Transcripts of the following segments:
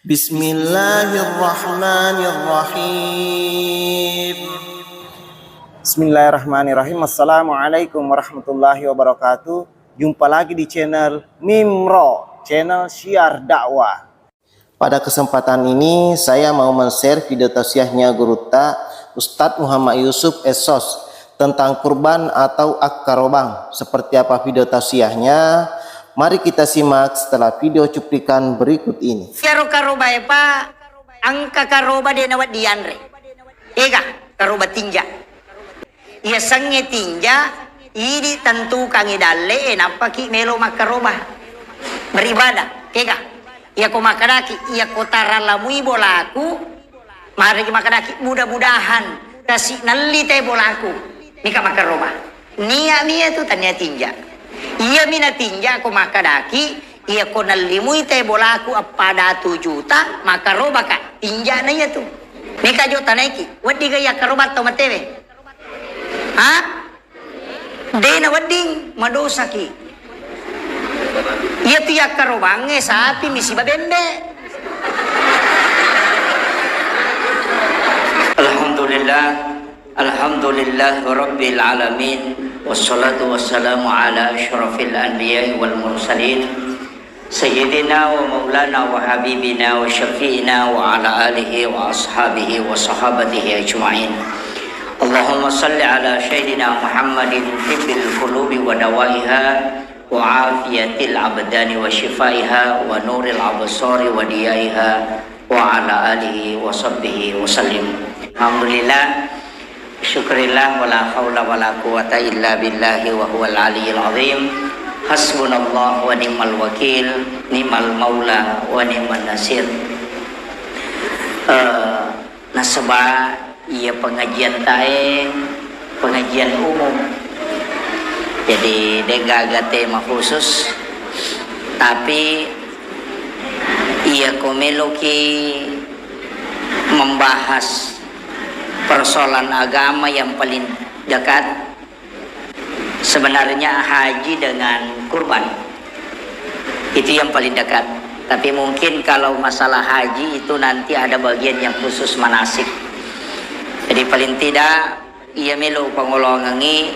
Bismillahirrahmanirrahim. Bismillahirrahmanirrahim. Assalamualaikum warahmatullahi wabarakatuh. Jumpa lagi di channel Mimro, channel syiar dakwah. Pada kesempatan ini saya mau men-share video tausiahnya Guru Ta Ustadz Muhammad Yusuf Esos tentang kurban atau ak-karobang. Seperti apa video tausiahnya? Mari kita simak setelah video cuplikan berikut ini. Karo karoba pa angka karoba de nawat dianre. Ega karoba tinja. Ia sange tinja ini tentu kangi dalle napa ki melo makaroba. Beribadah. Ega. Ia ko makadaki ia ko taralamui bolaku. Mari ki makadaki mudah-mudahan kasih nalli te bolaku. Nika makaroba. Nia tu tanya tinja. Ia mina tinja ko makadaki ia ko nalimui te bolaku pada 2 juta maka roba ka tinja na iya tu nika jo tanaiki wadi gaya karoba to matewe ha de na wading madosa ki ia tu ya karobange sapi misi babembe. Alhamdulillah rabbil alamin. Wassalatu wassalamu ala asyrafil anbiya'i wal mursalin Sayyidina wa maulana wa habibina wa syafi'ina wa ala alihi wa ashabihi wa sahabatihi ajma'in. Allahumma salli ala Sayyidina Muhammadin tibbil qulubi wa dawaiha wa afiyatil abdani wa shifaiha wa nuril absari wa diyaiha wa ala alihi wa sahbihi wa sallim. Alhamdulillah, syukurillah, wala hawla wala quwata illa billahi wa huwal aliyyil azim. Hasbunallah wa ni'mal wakil, ni'mal maula wa ni'man nasir. Nasaba ia pengajian tae, pengajian umum. Jadi degaga tema khusus, tapi ia komeloki membahas persoalan agama yang paling dekat. Sebenarnya haji dengan kurban itu yang paling dekat, tapi mungkin kalau masalah haji itu nanti ada bagian yang khusus manasik. Jadi paling tidak ia melu pengolongangi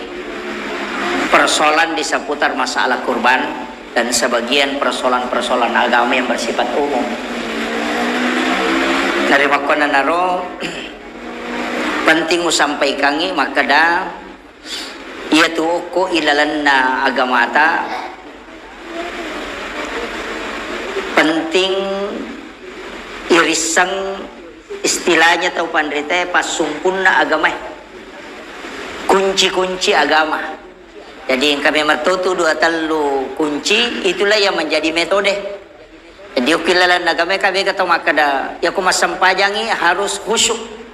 persoalan di seputar masalah kurban dan sebagian persoalan-persoalan agama yang bersifat umum. Dari makona naro penting usampaikangi makada ia tu ko ilalanna agamata penting irisang istilahnya tau pandrite pasumpunna agama kunci-kunci agama. Jadi yang kami mertutu 2 kunci itulah yang menjadi metode. Jadi ukilalan agama kami kata makada ya ku masampajangi harus khusyuk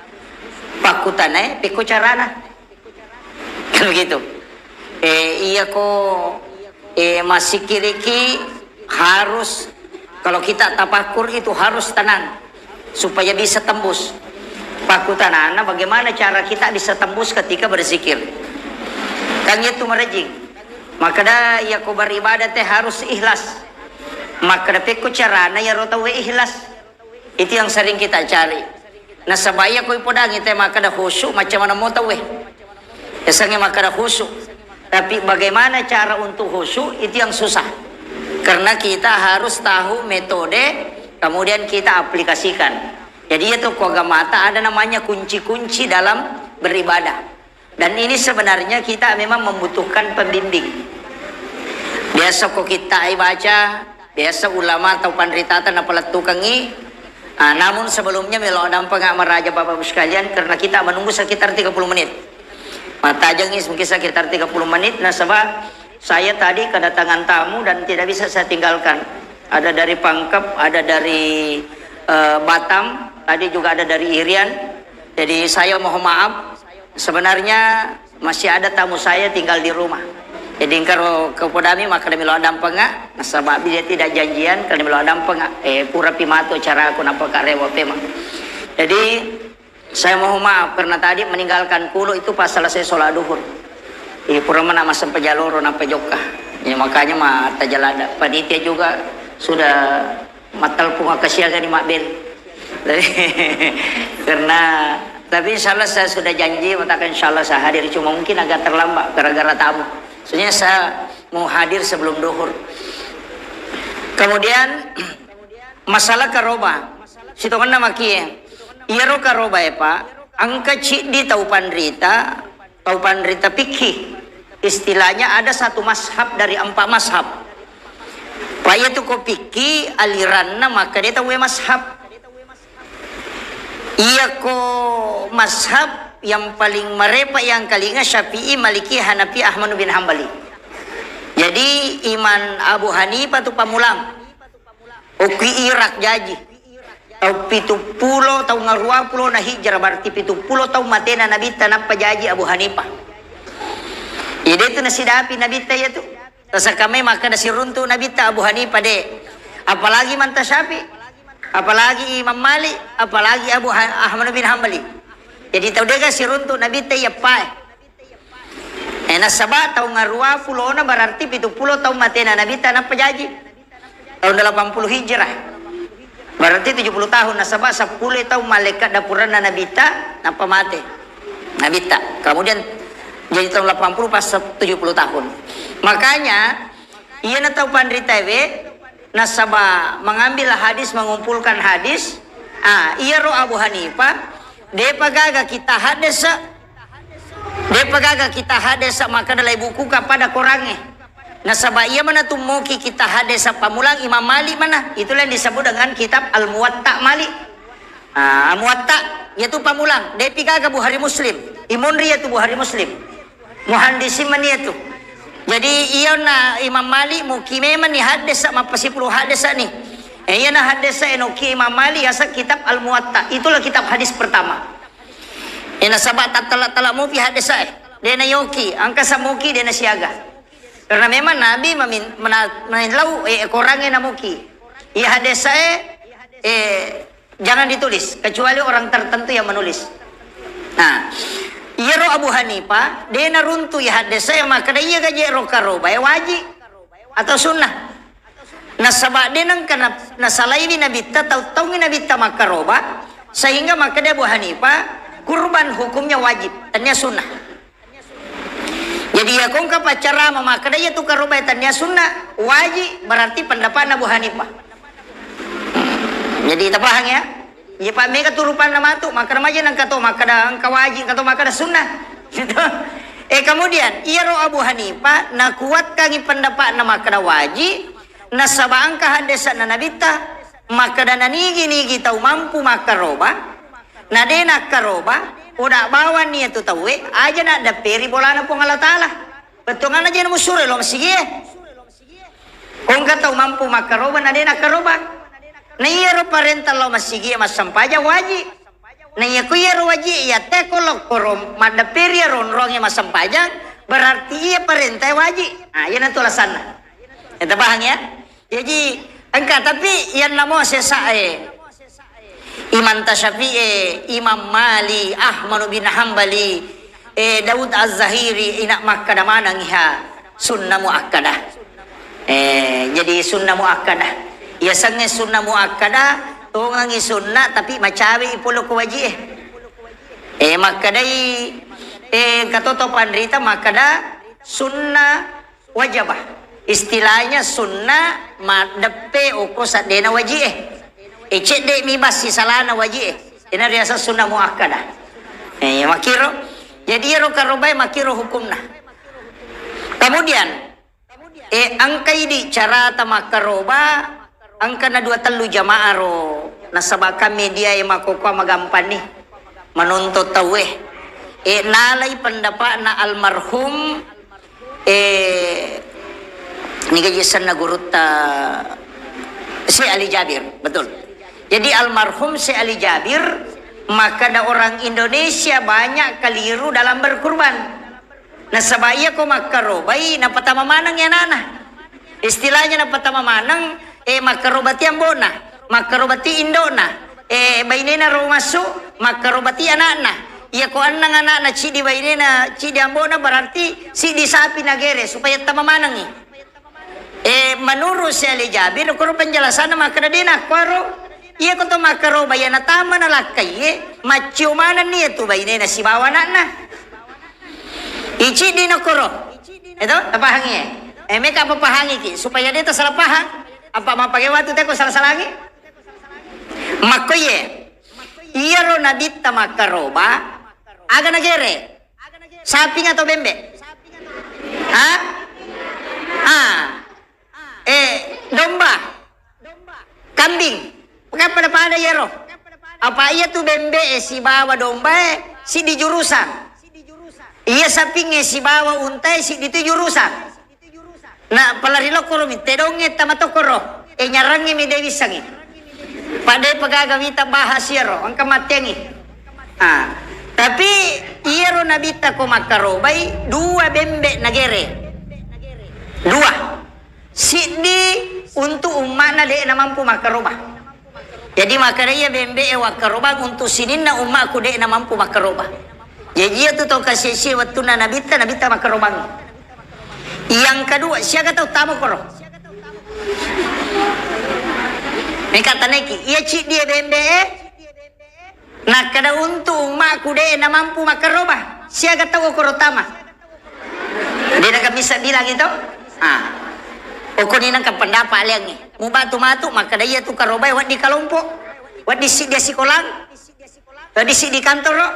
pakutane piko carana kan begitu. Iya ko masih kiriki harus kalau kita tapakur itu harus tenang supaya bisa tembus pakutanana. Bagaimana cara kita bisa tembus ketika berzikir kan itu merejing makada iya ko beribadah teh harus ikhlas. Maka piko carana ya rotawe ikhlas itu yang sering kita cari. Nah sabaya ko ipodang ite makada khusyuk macam mana mau tahu esangnya makada khusyuk, tapi bagaimana cara untuk khusyuk itu yang susah karena kita harus tahu metode kemudian kita aplikasikan. Jadi itu kogamata ada namanya kunci-kunci dalam beribadah dan ini sebenarnya kita memang membutuhkan pembimbing. Biasa kok kita baca biasa ulama atau pandritatan apalah tukangi. Namun sebelumnya melo dampak meraja Bapak Ibu sekalian karena kita menunggu sekitar 30 menit. Mata jengis mungkin sekitar 30 menit. Nah sebab saya tadi kedatangan tamu dan tidak bisa saya tinggalkan. Ada dari Pangkep, ada dari Batam, tadi juga ada dari Irian. Jadi saya mohon maaf. Sebenarnya masih ada tamu saya tinggal di rumah. Jadi kalau kepodami maka demi lo adam pengak, nasabab dia tidak janjian kalau demi lo adam pengak, pura pimato cara aku nampak karewa pemang. Jadi saya mohon maaf karena tadi meninggalkan kulo itu pas selesai sholat duhur. Pura mana masam pejaloro nampak jokah. Ya makanya mah tajalada. Panitia juga sudah matal pun akasiaga ni Mak Bel. Karena tapi insya Allah saya sudah janji, matakan insya Allah saya hadir, cuma mungkin agak terlambat gara-gara tamu. Sebenarnya saya mau hadir sebelum duhur. Kemudian masalah karoba, sitongan nama kie, iaro karoba ya Pak, angka cik di tau pandrita pikih. Istilahnya ada satu mashab dari 4 mashab. Pak itu ko pikih aliranna maka dia tahu mashab. Iya ko mashab yang paling merepa yang kalinga Syafi'i, Maliki, Hanafi, Ahmad bin Hambali. Jadi iman Abu Hanifah tu pamulang. Oki Irak jaji. Tau 70 tau ngarua pulo na hijrah berarti 70 tau matena Nabi tanam pajaji Abu Hanifah. Ide tu nasidapi Nabi ta ya tu. Tasa kami maka nasi runtu Nabi ta Abu Hanifah de. Apalagi manta Syafi'i. Apalagi Imam Malik, apalagi Ahmad bin Hambali. Jadi tahu dia si runtuk Nabi teh ya pai. Nasabah tahu ngarua pulona berarti 70 tahun matena Nabi tanah pejaji. Tahun 80 Hijrah. Berarti 70 tahun nasabah 10 tahun malaikat dapuran Nabi ta napa mate. Nabi ta. Kemudian jadi tahun 80 pas 70 tahun. Makanya ia na tahu pandrita we nasabah mengambil hadis, mengumpulkan hadis. Iya roh Abu Hanifah dia pagaga kita hadesa maka dalai buku kepada korangnya. Nasabah ia mana tumuki kita hadesa pamulang Imam Malik mana, itulah yang disebut dengan kitab Al-Muwatta Malik. Al-Muwatta yaitu pamulang dia pagaga Bukhari Muslim, Imunri yaitu Bukhari Muslim, muhandisin man yaitu. Jadi iya na Imam Malik mukime man ni hadis sama pasipuluh hadis ni. Iya na hadis enoki Imam Malik asa kitab Al-Muwatta. Itulah kitab hadis pertama. Ina sabat tatala mu pi hadis dia na yoki, angka samuki dia na siaga. Karena memang Nabi menau korangnya na muki. Iya hadis jangan ditulis kecuali orang tertentu yang menulis. Nah, iya roh Abu Hanifah dia naruntu ya hadis saya maka dia gaje roh karoba ya wajib atau sunnah. Nasabah dia nang kana nasalai ni Nabi ta tahu Nabi ta makaroba sehingga maka dia Abu Hanifah kurban hukumnya wajib tanya sunnah. Jadi ya kong kapacara maka dia tu karoba tanya sunnah wajib berarti pendapat Abu Hanifah. Jadi kita paham ya. Ya Pak mereka turupan nama tu maka nama aja nang kato maka dah angka wajib kato maka dah sunnah. Gitu. Kemudian ia roh Abu Hanifah na kuat kangi pendapat nama kada wajib nasabah angka hadis na nabita maka dah nigi tahu mampu maka roba na dena karoba udah bawa niat tu tahu aja nak ada peri bolana pun Allah Taala. Betungan aja namu sure lo masih ye. Kong tahu mampu maka roba na dena karoba. Na iya ro parental lo masigi mas sampaja wajib. Na iya ku iya ro wajib ya te kolok korom mada peria ronrong ya mas sampaja berarti iya parental wajib. Iya na tu alasan. Eta paham ya? Jadi engka tapi yang namo sesae Imam Syafi'i, Imam Malik, Ahmad bin Hambali, Daud Az-Zahiri inak makkada manang iha sunnah muakkadah. Jadi sunnah muakkadah. Ya sange sunnah muakkadah tungangi sunnah tapi macawi ipolo ko wajib makadai katoto pandrita makada sunnah wajibah istilahnya sunnah madepe uko sadena wajib cek de mi basi salana wajib ina riasa sunnah muakkadah makiro jadi ro karobai makiro hukumna. Kemudian angkai di cara tamakaroba angka na 2 jamaah ro nasabah kami dia yang makokwa magampan ni menuntut taweh nalai pendapat na almarhum ni gajisan na gurut si Ali Jabir betul. Jadi almarhum si Ali Jabir maka ada orang Indonesia banyak keliru dalam berkurban. Nasabah iya ko makarobai na patama manang ya nana istilahnya na patama manang makarobati ambona, makarobati indona, bainena ro masuk, makarobati anakna. Iya ko anang anak cidi bainena, cidi ambona berarti cidi sapi nagere supaya tamamanang ni. Menurut si Ali Jabir kuro penjelasan maka dina kuro iya ko to makaro bayana tama na lakay macho mana niya to bayne na si bawa na ichi di na kuro ito tapahangi may kapapahangi ki supaya dito salah pahang apa mapagawa to ko salah-salangi makoye iya ro nabita makaroba aga nagere sapi nga to bembe domba kambing kenapa pada yero apa iya tu bembe si bawa domba si di jurusan iya sapi si bawa untai si di tu jurusan na palarilo koro mi tedonge tamatokoro nyarangi mi dewi sangi pada pagagamita bahas yero ang kamatengi tapi iya ro nabita ko makarobai dua bembe nagere dua Sidi untuk umat na de na mampu makaroba. Jadi makaraya bembe wakaroba untuk sinin na umat ku de na mampu makaroba. Jadi itu to kasih waktu na nabita makarobang. Yang kedua siapa tahu tamu koro. Mereka taneki ia cik dia bembe nak kada untuk umat ku de na mampu makaroba. Siapa tahu koro tama. Dia nak bisa bilang itu. Ukuni nang pendapat liang ni. Mubatu matu maka dia tu karobai wat di kalompo. Wat di dia sikolang. Wat di di kantor ro.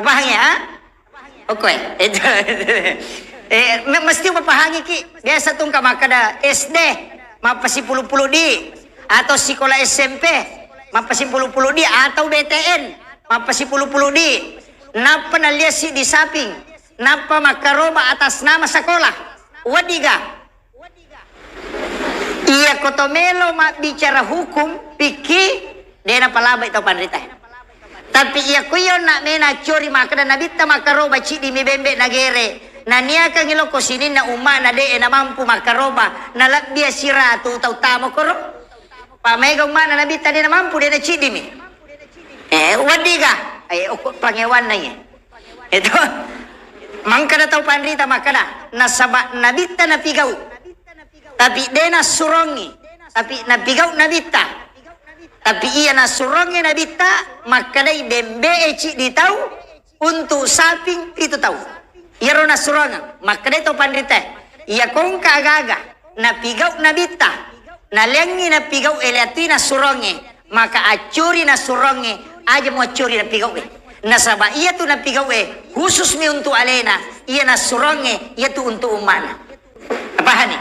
Apa hanya Oke. Mesti papahangi ki. Biasa tung ka makada SD mapasi puluh-puluh di atau sekolah SMP mapasi puluh-puluh di atau BTN mapasi puluh-puluh di. Napa nalia si di samping. Napa makaroba atas nama sekolah. Wadiga. Iya kotomelo bicara hukum piki dia na palaba ito panrita. Tapi iya kuyo na mena curi maka na nabita makaroba ci di mibembe nagere. Na niya kang iloko sinin na uma na de na mampu makaroba na lakbia sira tu tau tamo koro. Pamegong mana nabita dia na mampu dia na ci di mi. Wadiga ay pangewan na niya. Ito mangka na tau panrita maka na sabak nabita na pigaw. Tapi dia na surongi, tapi nabigau nabita, tapi ia na surongi nabita, maka dia bembe eci di tahu untuk saping itu tahu. Ia rona suronga, maka dia tahu pandita. Ia kongka agaga, nabigau nabita, nalengi nabigau eliatui na surongi, maka acuri na surongi, aja mau acuri nabigau Nasaba ia tu nabigau khusus mi untuk alena, ia na surongi, ia tu untuk umana. Apa hani?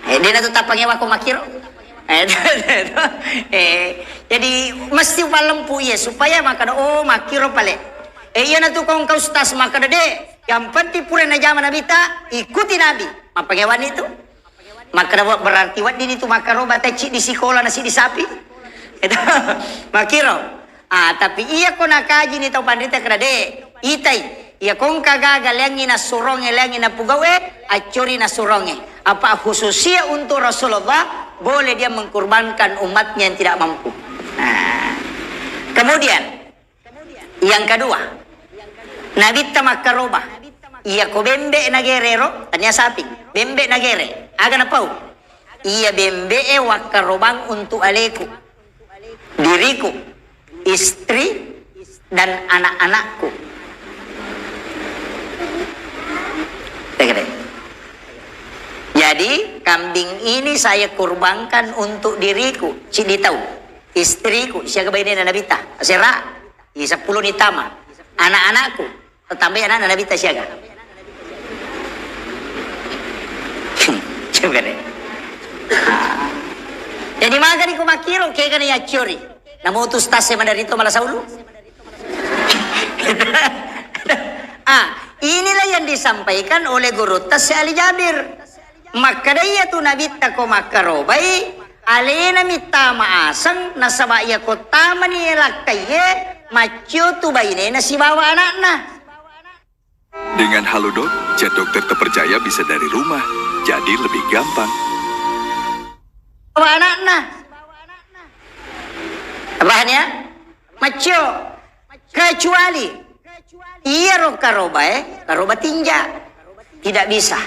Dia na tetap pangewa ko makiro. Jadi mesti palempu ya supaya maka makiro pale. Iya na tu kong kaustas maka de yang penting pura na zaman nabita ikuti nabi. Mapangewan itu. Maka berarti wat dini tu makaro bataci di sekolah nasi di sapi. Itu makiro. Tapi iya ko nakaji ni tau pandita kada de. Itai ia kong kagaga lengi na suronge lengi na pugawe acuri na suronge. Apa khususnya untuk Rasulullah boleh dia mengkorbankan umatnya yang tidak mampu. Kemudian yang kedua Nabi tamakaroba ia ko bembe nagerero tanya sapi bembe nagere aga na pau ia bembe wakarobang untuk aleku diriku istri dan anak-anakku. Jadi kambing ini saya kurbankan untuk diriku, cidi tahu, istriku, siaga bayi na nabita, sera, isa 10 ni tama, anak-anakku, tambah anak nabita siaga. Coba deh. Jadi magari ko makiro kaya gani ya curi, namutus tase mandarito malasaulu. Inilah yang disampaikan oleh guru tas Ali Jabir. Maka dia tu nabita ko makarobai alena mita maasang nasabaya ko tama ni laktaye macio tu bayine na si bawa anakna. Dengan Halodoc, chat dokter terpercaya bisa dari rumah, jadi lebih gampang. Bawa anakna. Bahannya macio kecuali iya ro karoba tinja tidak bisa.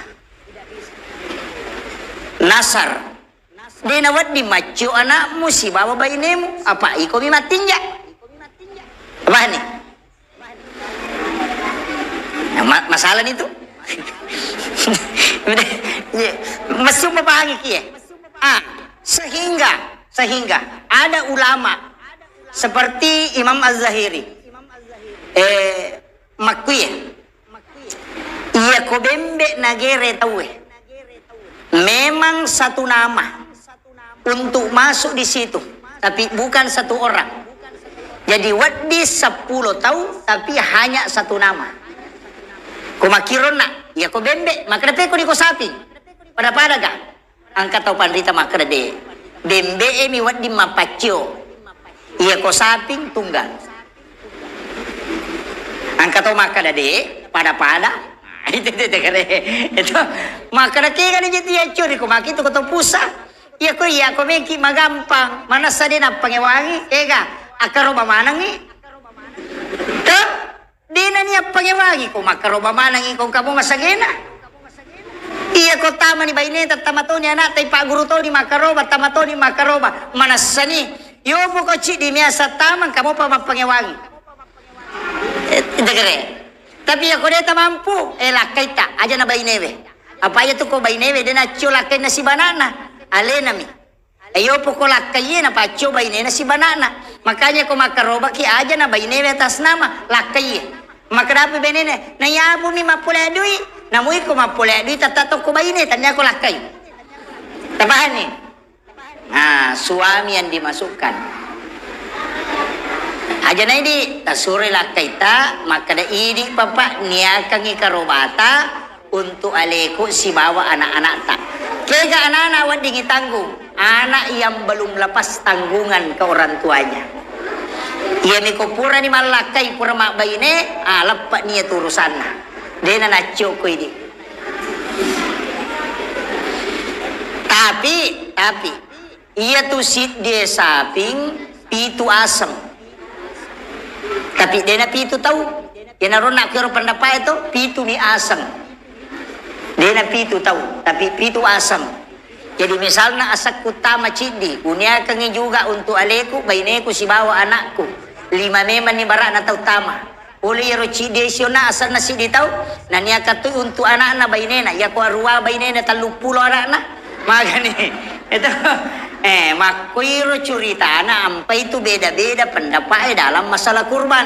nasar dena waddi macu anakmu si bawa bainemu apa iko mi matinja apa nih masalah itu masuk memahami kia sehingga ada ulama seperti Imam Az-Zahiri makuya iya ko bembe nagere tawe memang satu nama untuk masuk di situ tapi bukan satu orang jadi waddi 10 tahu tapi hanya satu nama kumakirona ya ko bembe makrepe ko di ko sapi pada ga angkat tau pandita makrede bembe emi waddi mapaccio iya ko saping tunggal angkat tau makadade pada itu makada kaya kan jadi ya curi ko makito ko to pusa iya ko meki magampang mana sadena pangewangi ega akaroba manangi to dina niya pangewangi ko makaroba manangi ko kamo masagena iya ko tama ni baineta tamato ni anak tay paguru to ni makaroba tamato ni makaroba manasani yo po ko chi di miasa tamang kamo pa mapangewangi degere tapi ako deta mampu lakay ta aja na baineve apa ya tu ko baineve dena cho lakay na si banana alena mi ayo po ko lakay na pa cho baineve na si banana makanya ko makaroba ki aja na baineve atas nama lakay makarapi benene na yapo mi mapula dui namui ko mapula dui tatato ko baineve tanya ko lakay tabahan ni suami yang dimasukkan aja na ini tasuri lakay ta makada ini papa niakang ikarobata untuk aleku si bawa anak-anak ta kaya anak-anak wading itanggung anak yang belum lepas tanggungan ke orang tuanya iya ni kupura ni malakay pura makbayine lepak niya turusan na dia na nacho ko ini tapi iya tu sit dia saping pitu asam tapi dia na pitu tahu dia naroon na kiro pandapa itu pitu ni asam dia na pitu tahu tapi pitu asam jadi misalnya asak utama cidi unia kangi juga untuk aleku baineku si bawa anakku 5 meman ni barak na tahu tama uli yaro cidi siona asal na sidi tahu na niya katu untuk anak na bainena ya ko arwa bainena 30 anak na magani itu makuiro curita na ampai itu beda-beda pendapat dalam masalah kurban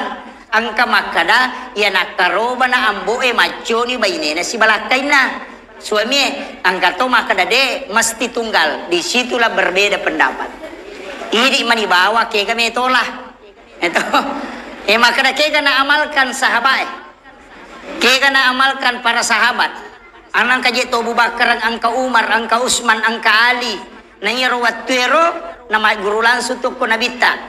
angka makada ya nakaroba na amboe maconi bainena si balakay na suami angka to makada de mesti tunggal disitulah berbeda pendapat ini manibawa kaya kami itolah itu makada kaya na amalkan sahabat kaya na amalkan para sahabat anang kaje to Abu Bakar angka Umar angka Usman angka Ali nayaro watero na magurulan sutok ko nabita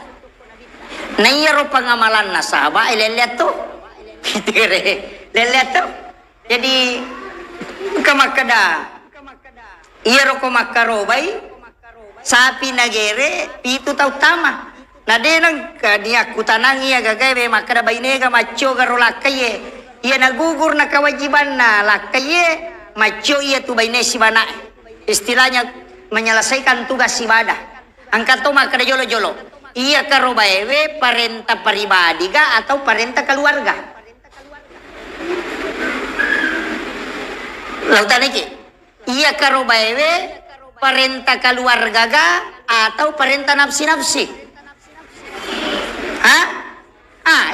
nayaro pangamalan na sahaba ileleto to leleto jadi kamakada iyaro ko makarobay sapi nagere pitu taw tama na denang kadiya kutanang iya gagay makada bainega macho garo lakaye iya nagugur na kewajiban na lakaye macho iya tu baine si bana istilahnya menyelesaikan tugas ibadah angkat to makada jolo-jolo iya karobaewe parenta pribadi ga atau parenta keluarga lautan iki iya karobaewe parenta keluarga ga atau parenta nafsi-nafsi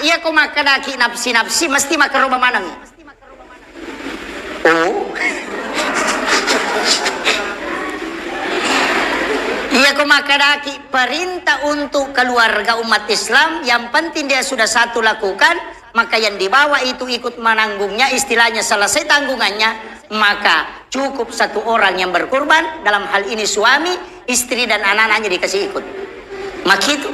iya ko makadaki nafsi-nafsi mesti makaroba manang iya ko makadaki perintah untuk keluarga umat Islam yang penting dia sudah satu lakukan maka yang dibawa itu ikut menanggungnya istilahnya selesai tanggungannya maka cukup satu orang yang berkorban dalam hal ini suami istri dan anak-anaknya dikasih ikut maka itu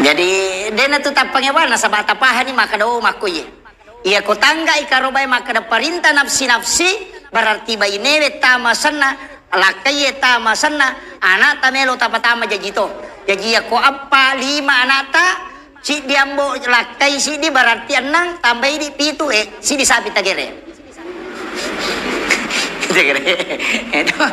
jadi dena tetap pangewana sabata pahani maka do makuye iya ko tangga ikarobay maka da perintah nafsi-nafsi berarti bainewe tama sana lakaye tama sana anak tamelo tapatama jajito jadi ya ko apa 5 anak ta si diambo lakay si di berarti 6 tambah di pitu si di sapi tagere Itu,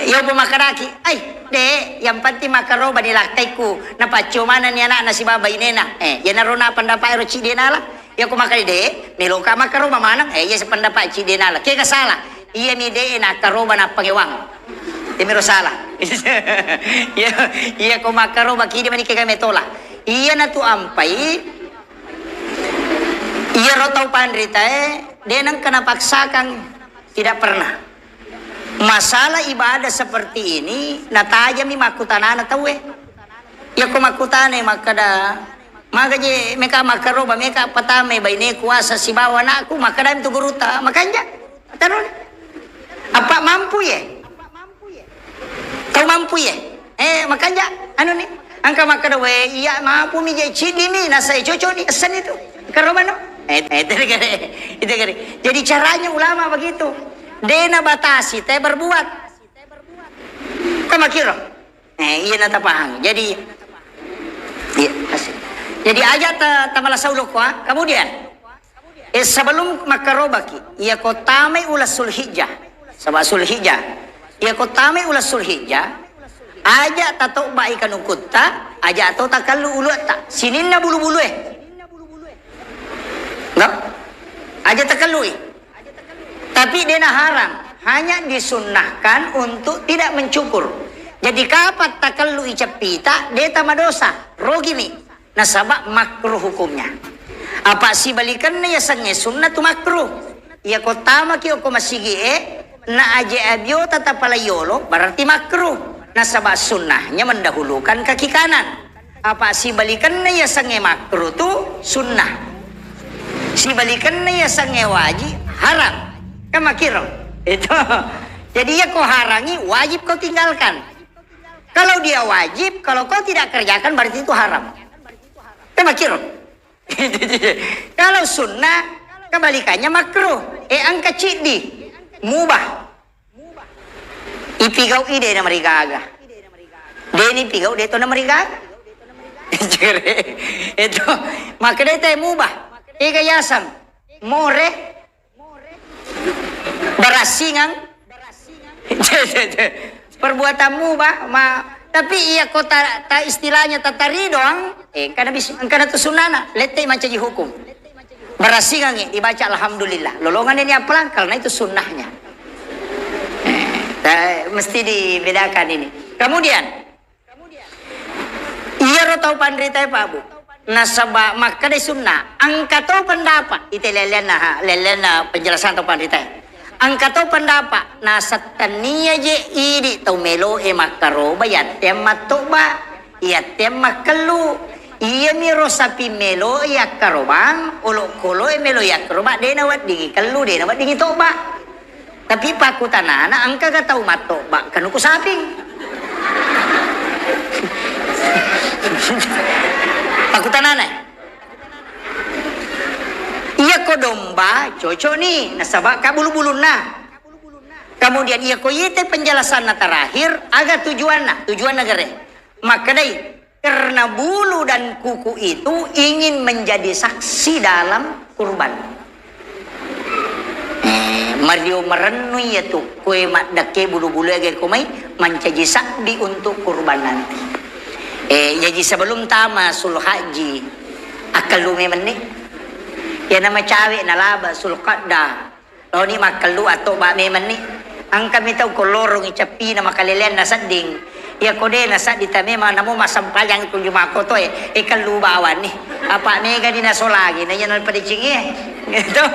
yo pumakaraki. Ay, de, yang penting makaroba nilaktay ko. Napachumanan niya na si baba inena. Yan na ron na pandapa ero chidinala. Ya kumakari de, miloka makaroba manang. Ya sa pandapa chidinala. Kaya kasala. Iya mi de na karoba na pangiwang. Timiro sala. Iya kumakaroba kidi mani kaya metola. Iya na tu ampay. Iya rotau pandrita denang kenapaksakan tidak pernah. Masalah ibadah seperti ini natajami makutanana tahu ya ko makutane makada magaje meka makaroba meka patame baine kuasa si bawa na aku makada itu guruta makanya tanon apa mampu ya kau mampu ya makanya anu nih angka makada we iya mampu mi je cidi mi nasa cocok di asan itu karoba no itu gere jadi caranya ulama begitu. Dena batasi, teh berbuat. Kau makiro? Iya nata pahang. Jadi, iya, jadi aja tamala sauluk wa. Kemudian, sebelum makarobaki, ia kotamai ulas sulhijjah, sabah sulhijjah. Ia kotamai ulas sulhijjah. Aja tato ba ikan ukutta, aja atau takalu ulu tak. Sinin na bulu-bulu Nggak? Aja takalu Tapi dia haram, hanya disunnahkan untuk tidak mencukur. Jadi kapan takallu icapita, dia tama dosa, rogi mi. Nasabak makruh hukumnya. Apa si balikan na yasannya sunnah tu makruh. Ya kotama kiyo ko masigi na aje abyo tatapalayolo, berarti makruh. Nasabak sunnahnya mendahulukan kaki kanan. Apa si balikan na yasannya makruh tu sunnah. Si balikan na yasannya wajib haram. Kan makiro itu jadi ya kau harangi wajib kau tinggalkan. Kalau dia wajib, kalau kau tidak kerjakan berarti itu haram. Kan makiro kalau sunnah kebalikannya makruh angka cidi mubah ipigau ide na marigaga deni pigau deto na marigaga itu makanya itu mubah yasan more berasingan perbuatanmu tapi iya kota ta istilahnya tatari doang karena itu sunana letih macam hukum berasingan dibaca alhamdulillah lolongan ini apa karena itu sunnahnya mesti dibedakan ini. Kemudian iya rotau pandrita Pak Bu nasabah maka de sunnah angkato pendapat itu lelena penjelasan atau pandrita angkato pendapat nasatania je idi tau melo makaroba yatem matoba yatem makalu iya miro sapi melo yakarobang olo kolo melo yakaroba de nawat dingi kalu de nawat dingi toba tapi pakutanana angka ga tau matoba kanuku saping pakutanana iya ko domba cocok nih nasabak ka bulu-bulu na kemudian iya ko yete penjelasan na terakhir agak tujuan negara maka dai karena bulu dan kuku itu ingin menjadi saksi dalam kurban Mario merenui ya tuh kue mak dake bulu-bulu agak kumai menjadi sakti untuk kurban nanti jadi sebelum tama sul haji akal lu menik ya nama cawe nalaba sul qadda lo ni makalu atau ba menik ang kami tahu kolorong icapi na makalelen na sading ya kode na sa ditame namo masampayang itu juma ko to ikalu bawan ni apa mega di naso lagi na yan pa di cingi itu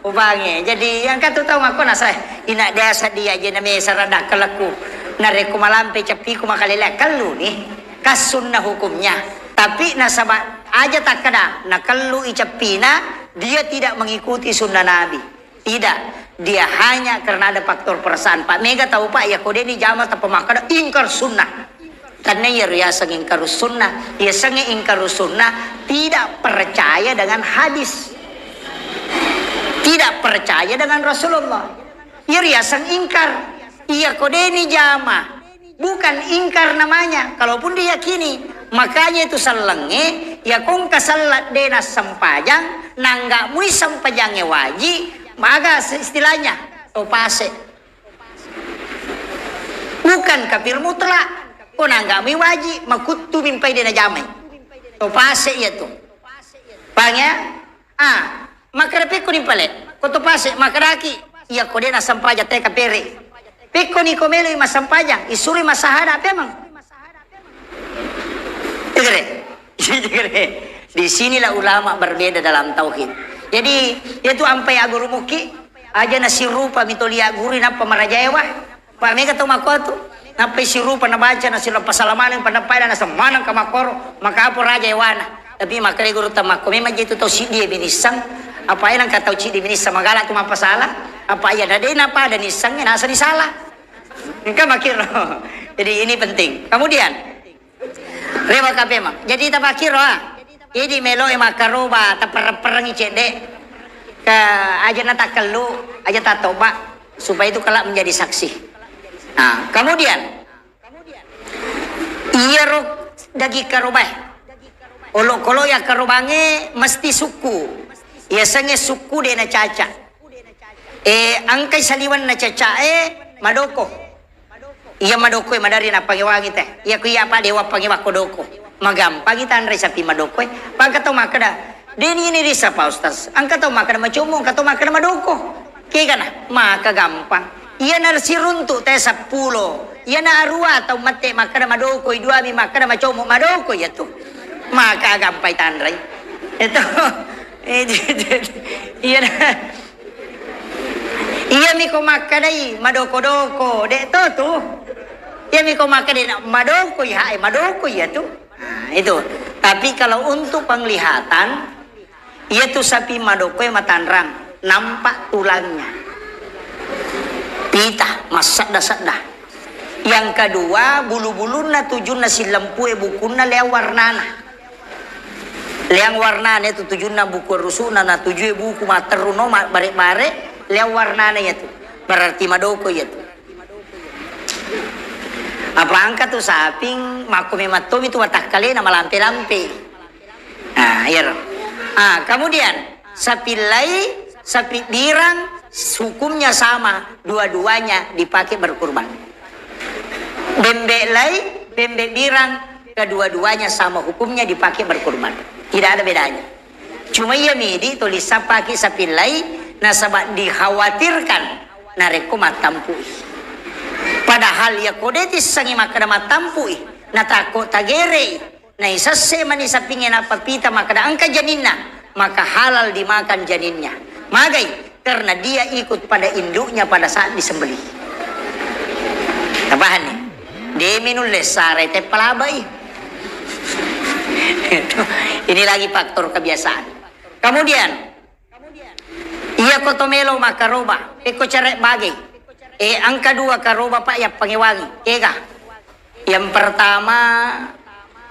ubangi jadi yang katu tahu ako nasa ina desa dia aja na may sarada kalaku na rekumalampe capi ko makalele kalu ni kasunna hukumnya tapi nasaba aja tak kada nakallu icapina dia tidak mengikuti sunnah Nabi tidak dia hanya karena ada faktor perasaan Pak Mega tahu Pak ya kode ni jama tak pemakada ingkar sunnah karena ya riasa ingkar sunnah ya sange ingkar sunnah tidak percaya dengan hadis tidak percaya dengan Rasulullah ya riasa ingkar iya kode ni jama bukan ingkar namanya, kalaupun diyakini, makanya itu salenge, ya kung kasalat dena sampajang, nangga mui sampajangnya wajib, maka istilahnya, topase. Bukan kafir mutlak. Konanggami wajib makutu mimpai dia na jamai. Topase ya tu. Pangya? Maka peko ni pale. Ko topase makaraki. Iya ko dia na sampaja te kapere. Peko ni komelo ima sampaja. Isuri masahada memang. Di sinilah ulama berbeda dalam tauhid. Jadi itu ampai aguru muki aja nasi rupa mitolia guri napa marajaewa. Pak mega to makotu. Napa si rupa na baca nasi lepas salaman pada pada nasa manang kamakoro maka apa raja ewana. Tapi makare guru tamako memang gitu to si dia binisang apa yang kata uci di binisang magala tu apa salah. Apa ya ada napa ada nisangnya nasa di salah. Engkau makir. Jadi ini penting. Kemudian rewa kapema. Jadi tabakir Jadi melo makaroba taperang cedek ke aja nata kelu aja tatoba supaya itu kelak menjadi saksi. Nah, kemudian iya rok dagi karoba. Olo ya karobange mesti suku. Iya sange suku de na caca. Angkai saliwan na caca madoko. Iya madoko madari na pangiwangi teh. Iya kuya apa dewa pangiwa kodoko. Magampang kita andai sapi madoko. Pagkataw makada. Dini ini risa pa ustaz. Ang kataw makada macumong, kataw makada madoko. Kaya na, maka gampang. Iya na siruntu te 10. Iya na arua atau mate makada madoko. Iduami makada macumong madoko ya tu. Maka gampay tandray. Ito. Iya na. Iya mi ko makadai madoko-doko. De to tu. Iya mi ko makadai madoko ya, madoko ya tu. Nah, itu. Tapi kalau untuk penglihatan, itu sapi madokoy matanrang, nampak tulangnya. Pita, masada-sada. Yang kedua, bulu-buluna tujuna silempue bukuna leang warnana. Leang warnana itu tujuna buku rusuna na tujue buku materuno bare-bare leang warnana itu. Berarti madokoy itu. Apa angka tu saping makumi matom itu watak kali nama lampe-lampe. Kemudian sapi lai, sapi birang hukumnya sama, dua-duanya dipakai berkurban. Bembek lai, bembek birang kedua-duanya sama hukumnya dipakai berkurban. Tidak ada bedanya. Cuma ia midi tulis pakai sapi lai nasabak dikhawatirkan nareko matampui. Padahal ya kodetis sangi makada matampui natako tagere na isase manisa pingin apa pita makada angka janinna maka halal dimakan janinnya magai karena dia ikut pada induknya pada saat disembelih. Tabahan nih deminul lesare te palabai. Ini lagi faktor kebiasaan. Kemudian iya kotomelo makaroba eko cerek bagai. Ang kedua karoba pak ya pangiwangi. Ega. Yang pertama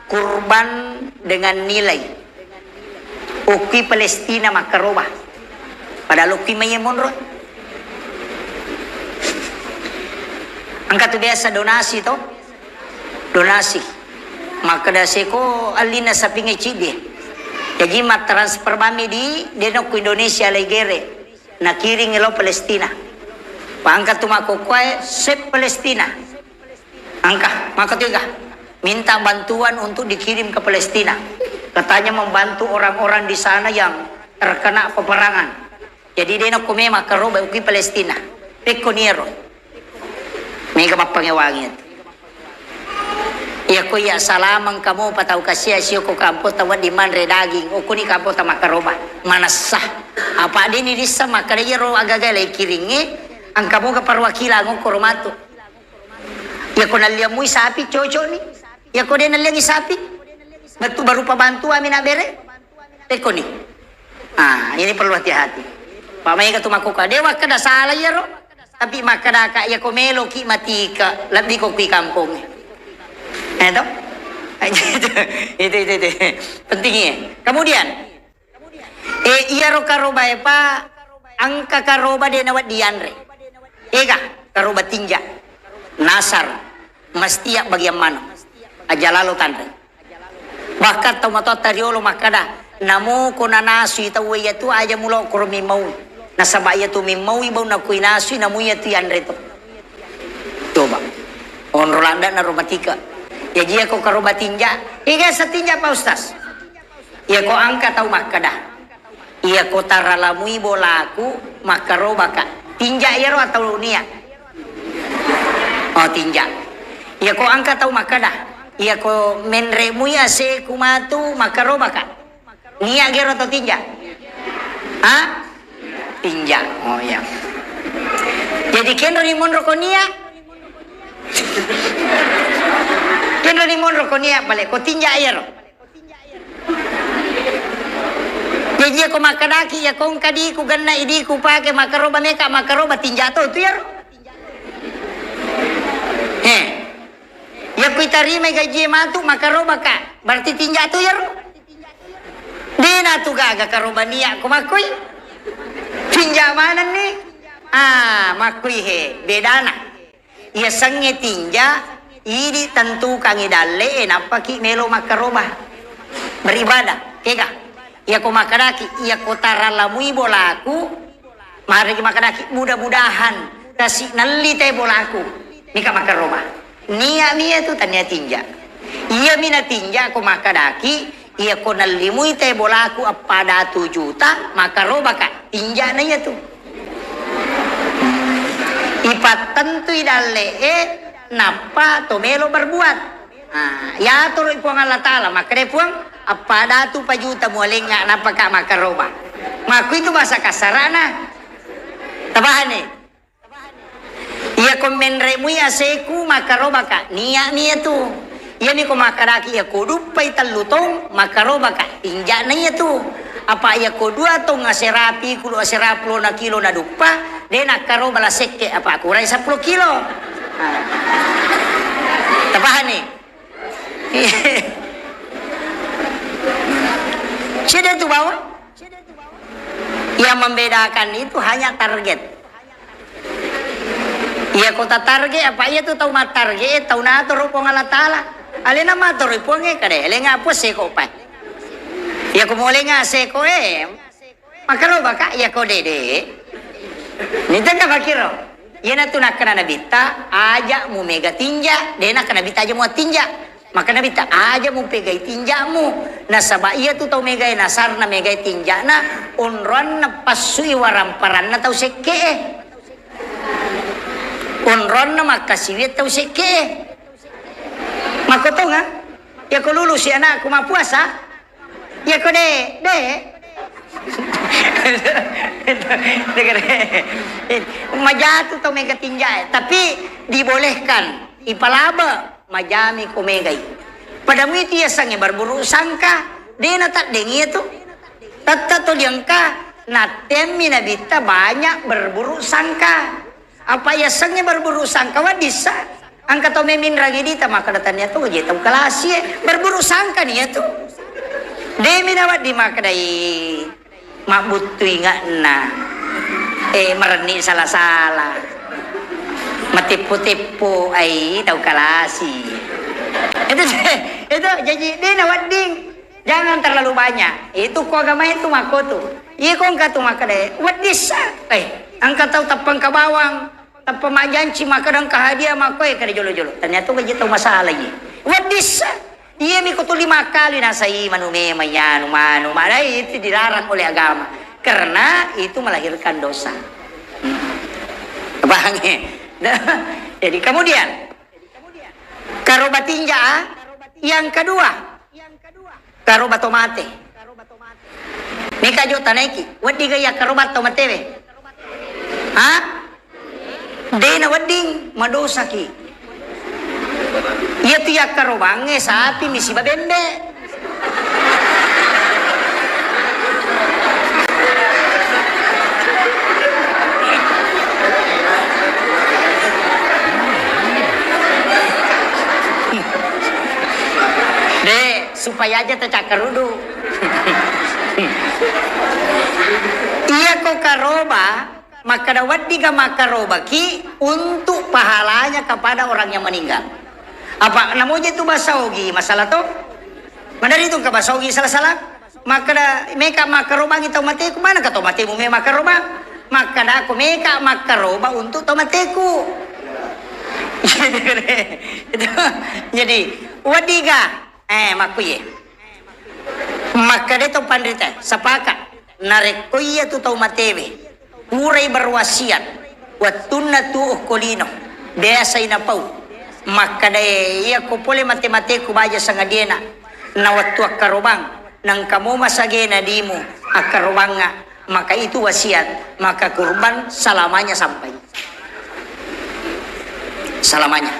kurban dengan nilai. Uki Palestina makaroba. Padahal uki mayemonro. Angka tu biasa donasi to. Donasi. Maka dasi ko alina sa pingicidi. Jadi mat transfer bami di denok Indonesia legere. Nakiring ilo Palestina. Pangkat tu makukway sep Palestina. Angka, maka tiga minta bantuan untuk dikirim ke Palestina. Katanya membantu orang-orang di sana yang terkena peperangan. Jadi dia nak kumema karoba uki Palestina. Pekoniero. Mega mapangewangit. Ya ko ya salamang kamu patau kasih siyo ko kampo tawad di man redaging o kuni kampo ta makaroba. Manasah. Apa dia ni risa makarero agagalay kiringi. Ang kamu ke perwakilan ng koromato. Ya ko naliamoy sapi, chocho ni. Ya ko din naliang sapi. Batu baru pabantu amin abere. Teko ni. Ini perlu hati-hati. Pamay ka tumakuka. Dewa ka na salah ya ro. Tapi makada ka ya ko melo ki matika. Labi ko ki kampung. Itu. Itu. Pentingnya. Kemudian. Iya ro karoba pa. Angka karoba de nawat dianre. Ega karoba tinja nasar mastiak bagian mana aja lalu tandre Bakat tau mato tariolo makada namo ko nanasi tau ya tu aja mulo kurmi mau Nasabaya tu mau ibaw na kuinasui na muya tu yan rito. Coba. Onrolanda na romatika. Ya jia ko karoba tinja. Iga sa tinja pa Ustaz. Iya ko angka tau makada. Iya ko taralamui bolaku makaroba ka. Tinja iya ro atau niya? Oh tinja. Iya ko angka tau makada. Iya ko menremui ase kumatu makaroba ka. Niya gero atau tinja? Hah? Tinja. Oh ya. Jadi kenro ni mon rokonia. Kenro ni mon rokonia balik ko tinja iya ro. Jadi aku makadaki ya kong kadi ku ganna idi ku pake makaroba meka makaroba tinja to tu ya. Ya ku tarima gaji matu makaroba ka. Berarti tinja tu ya. Dina tu gaga karoba niya ku makui. Tinja mana ni? Makui he bedana. Ya sange tinja idi tentu kangi dalle napaki melo makaroba. Beribadah, kega. Ia ko makadaki, ia ko taralamui bolaku, mari makadaki mudah-mudahan kasih nali teh bolaku, nika makaroba. Nia tu tanya tinja. Ia mina tinja ko makadaki, ia ko nalimui teh bolaku pada 7 juta makaroba ka tinja na ia tu. Ipat tentu idalle napa tomelo berbuat. Ya turu ipuang Allah Ta'ala makade puang apa tu pajuta mualingnya napaka makaroba. Maku itu bahasa kasarana. Tabahan ni. Ia komen remui aseku makaroba ka. Niya tu. Ia ni ko makaraki ia ko dupai talutong makaroba ka. Tinja na ia tu. Apa ia ko 2 tong aserapi kulo aseraplo na kilo na dupa. De nakaroba la seke apa kurai 10 kilo. Tabahan ni. Sudah tu bawah. Yang membedakan itu hanya target. Ia kota target apa ia tu tahu mat target tahu na tu rupong Allah Ta'ala. Alena mat rupong kade. Lenga apa seko pa. Ia ko molenga seko maka lo baka ia ko dede. Nita ka bakiro. Ia na tu nak kena nabita aja mu mega tinja. Dena kena bita aja mu tinja. Maka nabi tak aja mau pegai tinjamu. Nasaba iya tu tau megai nasar na megai tinja na onron na pasui waramparan na tau seke. Onron na makasiwit tau seke. Makoto nga. Ya ko lulus si anak ko mapuasa. Ya ko de. Majatu tau mega tinja. Tapi dibolehkan ipalaba. Majami kumegai. Padamu itu ya sange berburu sangka. Dia tak dengi itu. Tata to diangka. Natemi nabita banyak berburu sangka. Apa ya sange berburu sangka wadisa. Angka to memin ragi dita maka datanya tu je tahu kelasi berburu sangka nih itu. Demi nawat di makadai. Mak butuh ingat na. Mereni salah-salah. Matipu-tipu ai tahu kalasi. Itu jadi dia nawading. Jangan terlalu banyak. Itu ko agama itu makotu. Iya ko angka tu makade. Wadisa. Angka tahu tapang ka bawang, tapang majanci makadang ka hadiah makoy kada jolo-jolo. Ternyata gaji tahu masalah lagi. Wadisa. Iya mi ko tu 5 kali nasai manume mayanu manu. Madai itu dilarang oleh agama. Karena itu melahirkan dosa. Bangnya. Jadi kemudian karoba tinja yang kedua karoba tomate. Nika jo taneki wadi gaya karoba tomate we. Dena wading madosa ki. Iya tiyak karobange sapi misi babembe. Supaya aja tercakar dulu. Iya kok karoba maka dawat diga makaroba ki untuk pahalanya kepada orang yang meninggal. Apa namanya itu basaogi masalah tuh? Mana itu ke basaogi salah-salah? Maka mereka makaroba kita mati ke mana kata mati mu makaroba? maka aku meka makaroba untuk tomateku. Jadi wadiga makuye maka deto pandita sapaka narekoya tu tomatewe uray berwasiat watunna tu kolino biasa inapau maka day iya ko pole matematik baja sa ngadiena na watu akarubang nang kamu masagena dimo akarubang nga maka itu wasiat maka kurban selamanya sampai selamanya.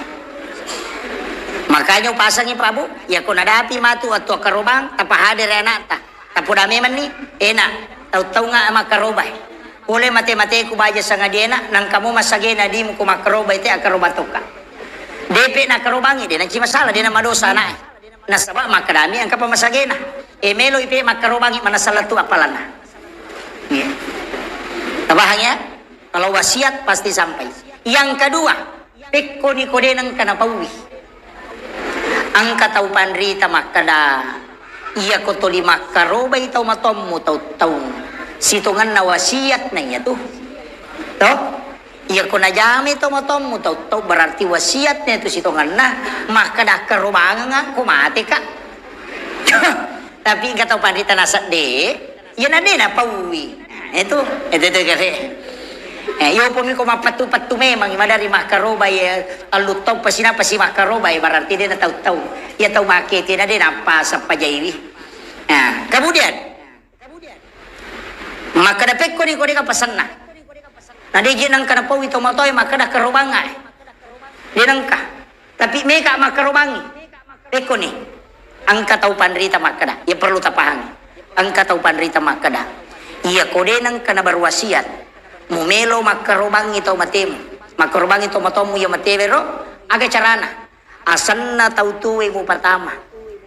Makanya pasangi Prabu ya kung nadapi matu at akarubang tapahadir anak ta tapudami man ni enak taw nga makarubay ule matematik baja sa ngadiena nang kamu masagena dimo ko makarubay te akarubatok ka DP na karubangi din ang masalah din ang madosa na nasaba makadami ang kapamasagena melo ipi makarubangi manasalatu apalan na yeah. Tabahangnya kalau wasiat pasti sampai. Yang kedua pekko ni kode ng kanapawi ang kataupan rita makada iya ko tuli makarubay taw matom mo taw situngan na wasiat na niya to iya ko na jami to motom mo to berarti wasiat na ito situngan na maka nakarubangan nga kumati ka tapi kataw pandita nasa de yan na din na pauwi ito kasi yo po mi ko mapatu-patu memang madari makarobay alutog pasinapa si makarobay berarti din na taw ya taw makiti na din apa sa pajaywi kemudian maka dapet ko ni ka pasan na nadijin ang kanapaw ito matoy maka nakarubanga dinang ka tapi meka makarubangi peko ni ang kataupan rita makada ya perlu tapahan ang kataupan rita makada iya kode nang kanabarwasiat mumelo makarubangi ito matemo makarubangi ito matomo ya matevero aga carana asan na tautuwe mo pertama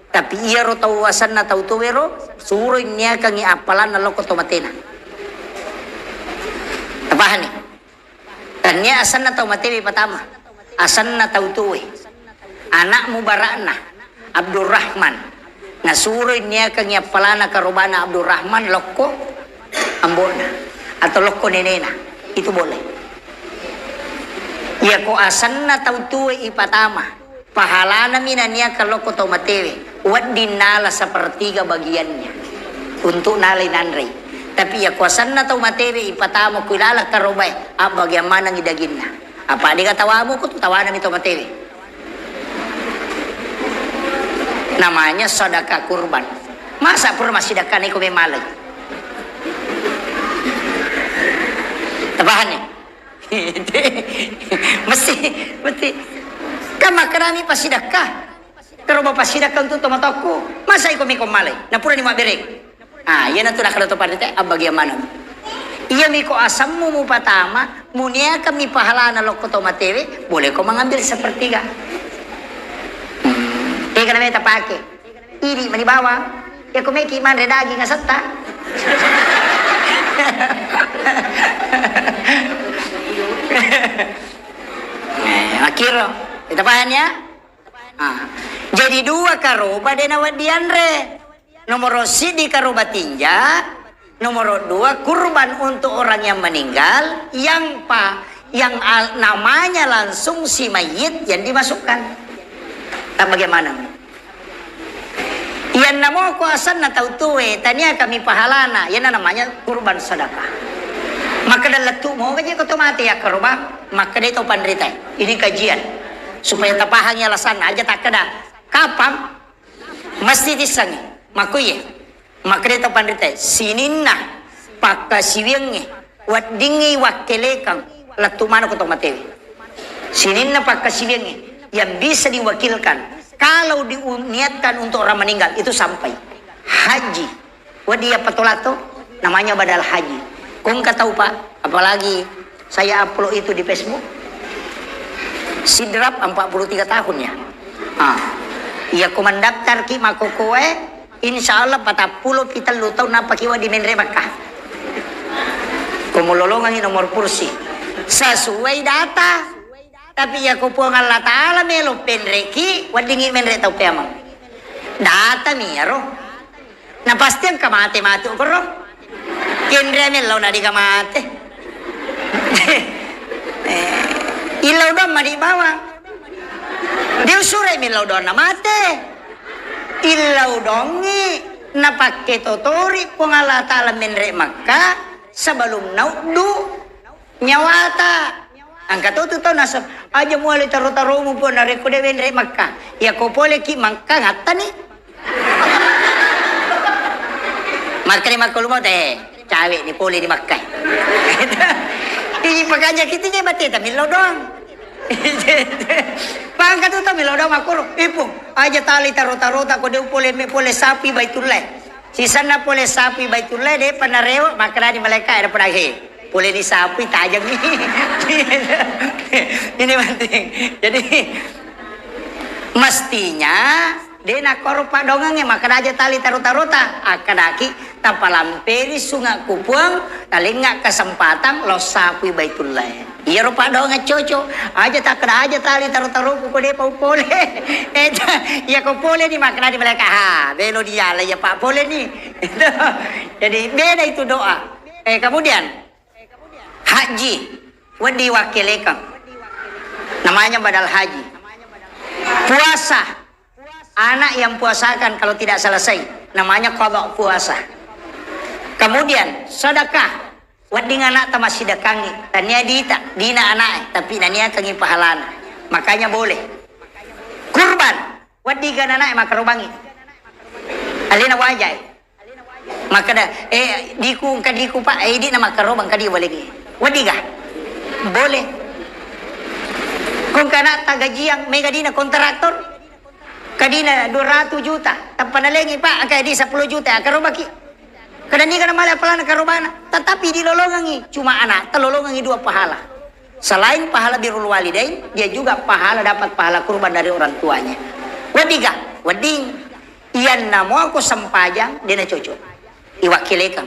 tapi iya ro tau asan na tautuwe ro suroy niya kang iapalan na loko tomatena tapahan ni tanya asan na tau matewi pertama asan na tau tuwe anak mo barana Abdurrahman nasuroy niya kang yapalana karubana Abdurrahman loko ambona atau loko nenena itu boleh ya ko asan na tau tuwe ipatama pahalana mina niya ka loko tau matewi wad dinala sepertiga bagiannya untuk nalay nanray tapi ya kuasan na tau materi ipatamo kilala karubay bagaimana ngidagin na apa di katawa mo ko tawanan ito materi namanya sedekah kurban masa pur masih sedekah ni ko may malay tabahan ni mesti kama karami pasidakah pero ba pasidakah untuk tomatoko masa iko may kumalay na pura ni mabirek yan ang tunakala to parite bagaimana iya mi ko asam mo patama munia kami pahala na loko to matewe boleh ko mengambil sepertiga ka na may tapake ini manibawa ya ko may kiman redagi nga sata akiro itapahannya jadi dua karoba de nawad dianre nomor sidi karuba tinja, nomor 2 kurban untuk orang yang meninggal, yang namanya langsung si mayit yang dimasukkan. Bagaimana? Yang namo ko asan na tautuwe, tanya kami pahalana, yan na namanya kurban sedekah. Maka dalatu mo kaya ko tumati ya karuba, maka dito pandrita. Ini kajian supaya tapahangnya lasan aja tak kada. Kapam mesti disangi. Makuye makreta pandita sininna pakasiwiangi wat dingi wakelekang latumano ko tong matewi sininna pakasiwiangi yang bisa diwakilkan kalau diniatkan untuk orang meninggal itu sampai haji wadia patolato namanya badal haji kung tahu pak apalagi saya upload itu di Facebook sidrap 43 tahun ya iya ko mendaftar ki makokoe insya Allah 40 kita lutaw na pakiwa di Menre Makkah. Kumulolongan yung nomor kursi. Sesuai data. Tapi ya ko po ang Allah Ta'ala melo penreki wadingi Menre tau pemang. Data miyaro. Na pasti ang kamate-mate ko ro. Kenre melo na di kamate. Ilaw doon madi bawang. Diusure milaw doon na mate. Ilaw dongi na paketotori pungala ta'ala minre Makkah sa balong naudu nyawata. Ang katututo nasa aja mo ali taro-taro mo po na rekode minre Makkah. Ya ko pole ki Makkah ngata ni. Makanya makulumot cawe ni pole di Makkah. Ini pagkanya kita niya bati milaw doang. Pangkat itu milaw doang makuro. Ipo aja tali taro-taro ko de pole sapi Baitullah. Sisa na pole sapi Baitullah de panarewo makana di malaikat ada perahe. Pole di sapi tajam ni. Ini penting. Jadi mestinya dia nak korupa dongangnya maka aja tali taruta akadaki tapalamperi sungai kupuang talingak kesempatan lo sapi Baitullah. Iya rupa dongeng coco aja tak kena aja tali taruta ku dia pau pole. Ya ko pole ni makna di mereka belo dia lah ya Pak pole ni. Jadi beda itu doa. Kemudian haji wadi wakilekan namanya badal haji. Puasa anak yang puasakan kalau tidak selesai namanya qadha puasa. Kemudian sedekah wading anak tamas sedekahi tania dina anak tapi nania kangi pahalana makanya boleh. Kurban wadigan anak maka rubangi alina wajai maka dah diku Pak di nama karobang kadi boleh wadiga boleh kung kana tagajiang mega dina kontraktor kadina 200 juta tapanalengi Pak kaya di 10 juta karobaki kadang ni kana malah pelana karobana tetapi dilolongangi cuma anak telolongangi 2 pahala selain pahala birrul walidain dia juga dapat pahala kurban dari orang tuanya wadiga wading iyan namo aku sempajang dia na cocok iwakilekan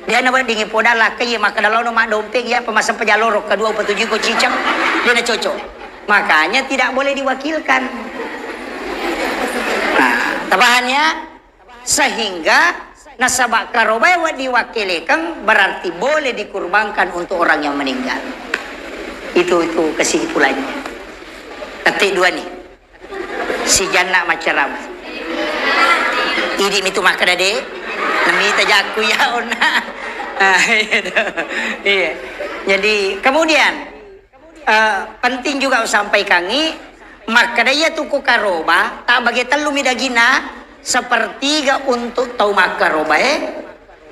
dia na wadingi podala kaya maka dalaw no madompeng ya pemasang pajalorok kedua petujuh ko cicang dia na cocok makanya tidak boleh diwakilkan. Nah, tabahannya sehingga nasabak karobay wa diwakilikan berarti boleh dikurbankan untuk orang yang meninggal. Itu kesimpulannya. Ketik 2 nih. Si jana macaram. Idi itu maka dade. Nami tajaku ya ona. Iya. Jadi kemudian penting juga sampaikan maka daya tuku karoba tak bagi telu midagina sepertiga untuk tau makaroba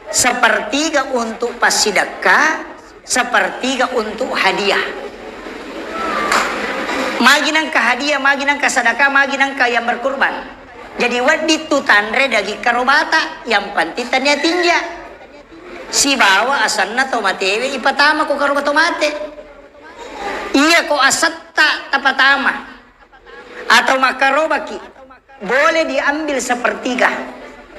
sepertiga untuk pasidaka sepertiga untuk hadiah maginang ka hadiah maginang ka sadaka maginang ka yang berkurban jadi wadi tu tandre dagi karobata yang pantitannya tinja si bawa asanna tau matewe ipatama ko karoba tau mate iya ko asatta tapatama atau makarobaki boleh diambil sepertiga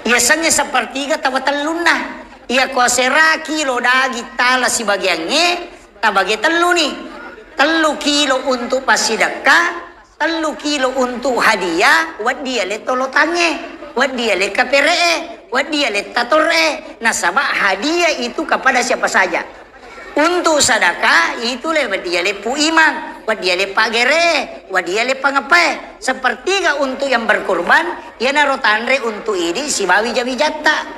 biasanya sepertiga tawatalunna iya ko seraki lo dagi tala si bagiannya tabagi telu nih 3 kilo untuk pasidaka 3 kilo untuk hadiah wadia le tolotange wadia le kapere wadia le tatore nasabak hadiah itu kepada siapa saja. Untuk sedekah itu lewat dia lepu imang, buat dia lepa gere, buat dia lepa ngapai. Sepertiga untuk yang berkurban, ya naruh tandre untuk ini si bawi jawi jata.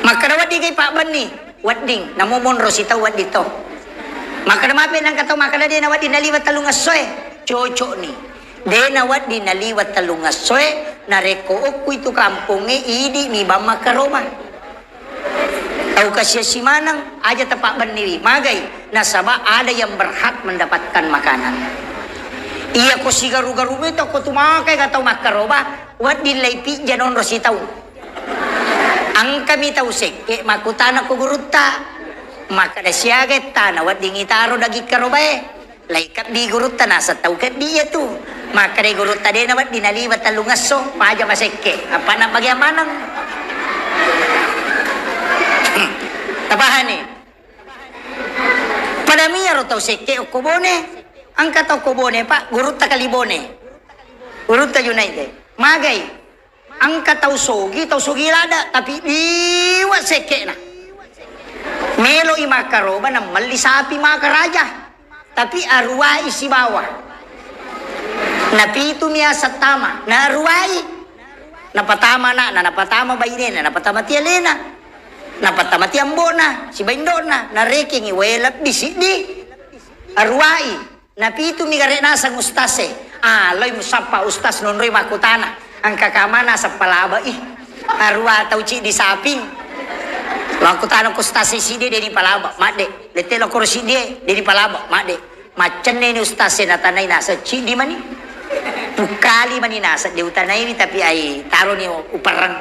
Maka dapat dikai Pak Bani, wading, namun rosita wadito. Maka damape nang kata maka dia nawat dinaliwat talungasoy, cocok nih. Dia nawat dinaliwat talungasoy, nareko aku itu kampungnya idi mi bama karoma. Tahu kasih si manang aja tepak berdiri magai nasabah ada yang berhak mendapatkan makanan iya ko si garu-garu itu ko tumakai katau makaroba wat dilaipi janon rosi tahu ang kami tahu seke makutana ko gurutta maka da siaga tanah wat dingitaro dagi karoba laikat di gurutta nasa tahu kat dia tu maka da gurutta de na wat dinaliwat talungaso paja maseke apa na bagaimana tabahan ni pada miyaro tau seke o kubone ang kataw kubone Pak gurutta kalibone gurutta United magay ang kataw sogi lada tapi liwat seke na Melo imakaroba na malisapi makaraja. Tapi arwai si bawah. Napitu miya sa tama. Na arwai. Napatama na napatama ba ini na napatama ti Elena. Napatama ti Ambo na. Si Baindo na. Nareking iwelat bisidi. Arwai. Napitu mi gare na sa ustase. Aloy mo sapa ustas nunroy makutana. Ang kakamana sa palaba Arwa tau ci di saping. Makutana ko ustase si dia di palaba. Made. Letelo ko si dia di palaba. Made. Macam ni ustase na tanay nasa ci di mani. Pukali mani nasa di utanay ni tapi ay taro ni uparang.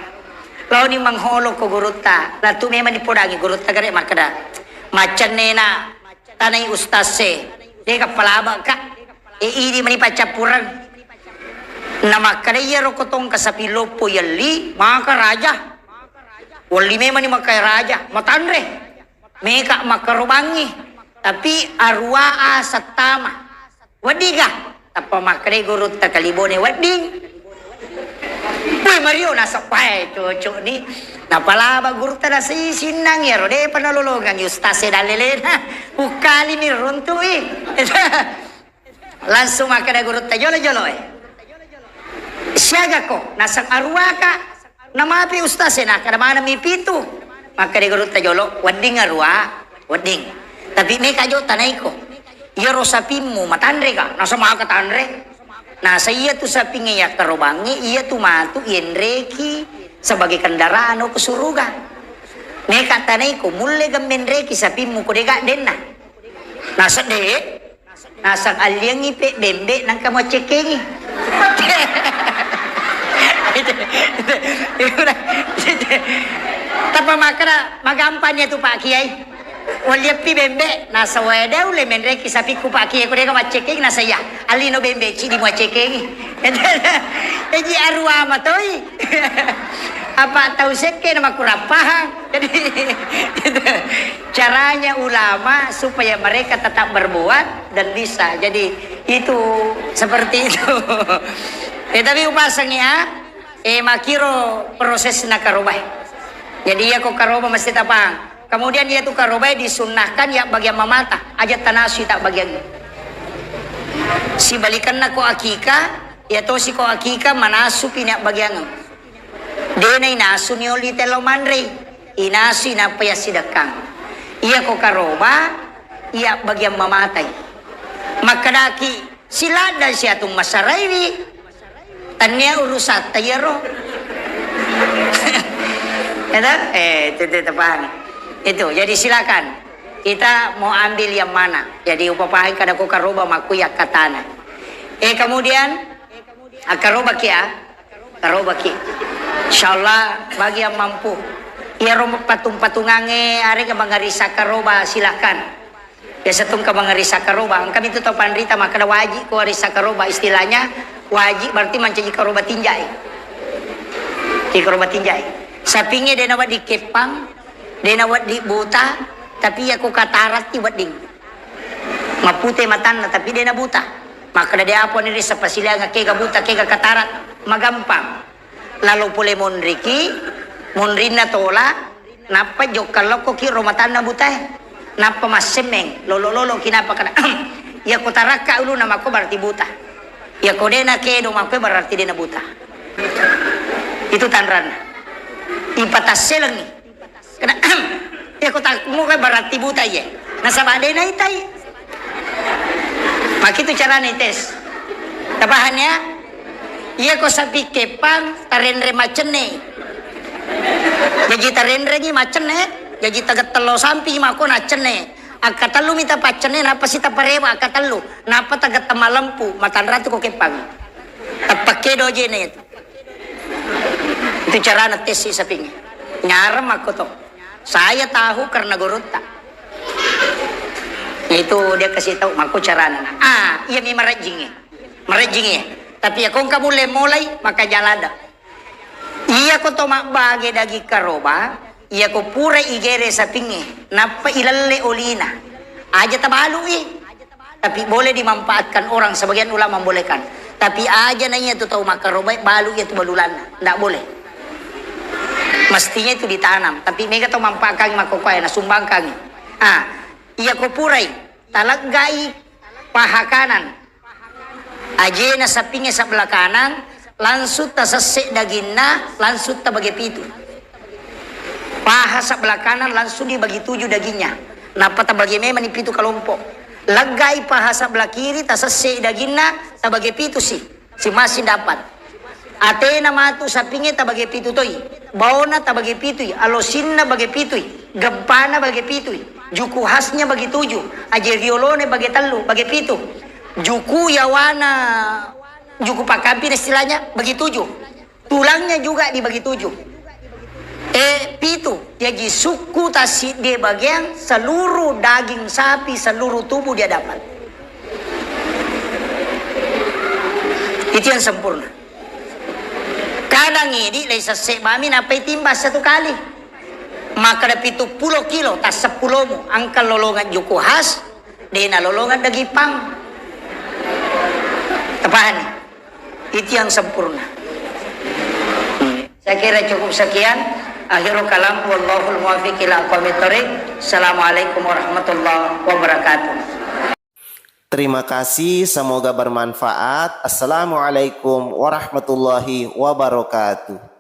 Law ni mangholo ko guruta. La tume mani podangi guruta gare makada. Macam ni na tanay ustase. Dia ka palaba ka. Ini mani pacapurang. Nama kadayero ko tong kasapilopo yali maka raja. Wali me mani makai raja. Matanre. Meka makarubangi. Tapi arwaa sa tama. Wadiga. Tapa makre gurut takalibone wading. Uy Mario nasa pay cucu ni. Napalaba gurut na si sinang yero. De panalologang ustase dalelena. Ukali ni runtu Langsung makada gurut ta jolo-jolo Siaga ko. Nasang arwa ka. Namapi ustase na. Kadamana mi pitu. Makada gurut ta jolo. Wading arwa. Wading. Tapi may kayo tanay ko. Iyaro sapin mo, matandre ka. Nasa mga katandre. Nasa iya to sapin ngayak karubangi, iya tumatu, ienreki, sebagai kendaraan o kusuruga. May katanay ko, muli gamenreki sapin mo kudega din na. Nasa nasang alyang ipe, bembe, nang kamotsekengi. Tapamakara, magampan niya to pa kiyay. Waliapi bembe nasa weda ule menreki sapi kupaki ko deka maceking nasa ya alino bembe ci di maceking jadi arwa matoi apa tahu seke nama kurapahang jadi caranya ulama supaya mereka tetap berbuat dan bisa jadi itu seperti itu tapi upasangnya makiro proses nakarobah jadi ya kok karoba mesti tapang. Kemudian dia tu karobai disunnahkan ya bagian mamata ajat tanasi tak bagian si balikan na ko akika ya to si ko akika manasu pinak bagian dena inasu ni oli telo manre inasu na paya sidakang iya ko karoba iya bagian mamatai makadaki sila dan si atung masarayri tanya urusat tayero ada itu tepan itu jadi silakan kita mau ambil yang mana jadi upapahin kada ko karoba makuya katana kemudian karoba ki insyaallah bagi yang mampu ya rombok patung-patungange are ka bangarisa karoba silakan ya setung ka bangarisa karoba kami itu topan rita maka wajib ko arisa karoba istilahnya wajib berarti mancaji karoba tinjai di karoba tinjai sapinge de nawat di kepang dena wat di buta tapi aku katarat ti wading mapute matan tapi dena buta maka dia apa ni sa pasila nga kega buta kega katarat magampang lalu pule monriki monrina tola napa jokalo ko ki romatan na buta napa masemeng lolo kinapa kana ya ko taraka ulo na mako berarti buta ya ko dena ke do mako berarti dena buta itu tanran ipatase lang ni kena ya ko tak mo kay berarti buta ye nasa bade na itay makitu cara ni tes tabahannya iya ko sabi kepang tarenre macene jadi tarenre ni macene jadi tagat telo sampi mako na cene akatalu mita pacene napa sita parewa akatalu napa tagat tamalampu matanratu ko kepang tapake doje na itu cara na tes si saping nyaram ako to saya tahu karena gurutta itu dia kasih tahu maku cara nana iya mi marajingi tapi ya kung kamu mulai maka jalada iya ko to bagi dagi karoba iya ko pura igere sa pingi napa ilalle olina aja tabalu tapi boleh dimanfaatkan orang sebagian ulama membolehkan tapi aja nanya tu tahu makaroba balu itu balulan ndak boleh Mestinya itu ditanam, tapi mega to mampakang makokoy na sumbangkang. Iya ko puray, talaggai paha kanan. Aje na sa pingi sa belah kanan, lansut ta sase dagingna, lansut ta bagi pitu. Paha sa belah kanan langsung dibagi 7 dagingnya. Napa ta bagi me manipitu kelompok. Lagay paha sa belah kiri ta sase dagingna, ta bagi pitu si masih dapat. Ate na matu sa pingi ta bagi pitu toy. Baona ta bagi pituy, alosin na bagi pituy, gampana bagi pituy, juku hasnya bagi 7, aje riolone bagi 3, bagi pitu. Juku yawana, juku pakampi istilahnya bagi 7. Tulangnya juga dibagi 7. Pitu, jadi suku tasi dia bagian seluruh daging sapi, seluruh tubuh dia dapat. Itu yang sempurna. Kadang ini lai sasek mami napai timbas 1 kali. Maka ada 70 kilo, tas 10 mu. Angka lolongan juku khas, dena lolongan dagipang. Tepahan. Itu yang sempurna. Saya kira cukup sekian. Akhirul kalam, wallahul muwaffiq ila aqwamit thoriq. Assalamualaikum warahmatullahi wabarakatuh. Terima kasih, semoga bermanfaat. Assalamualaikum warahmatullahi wabarakatuh.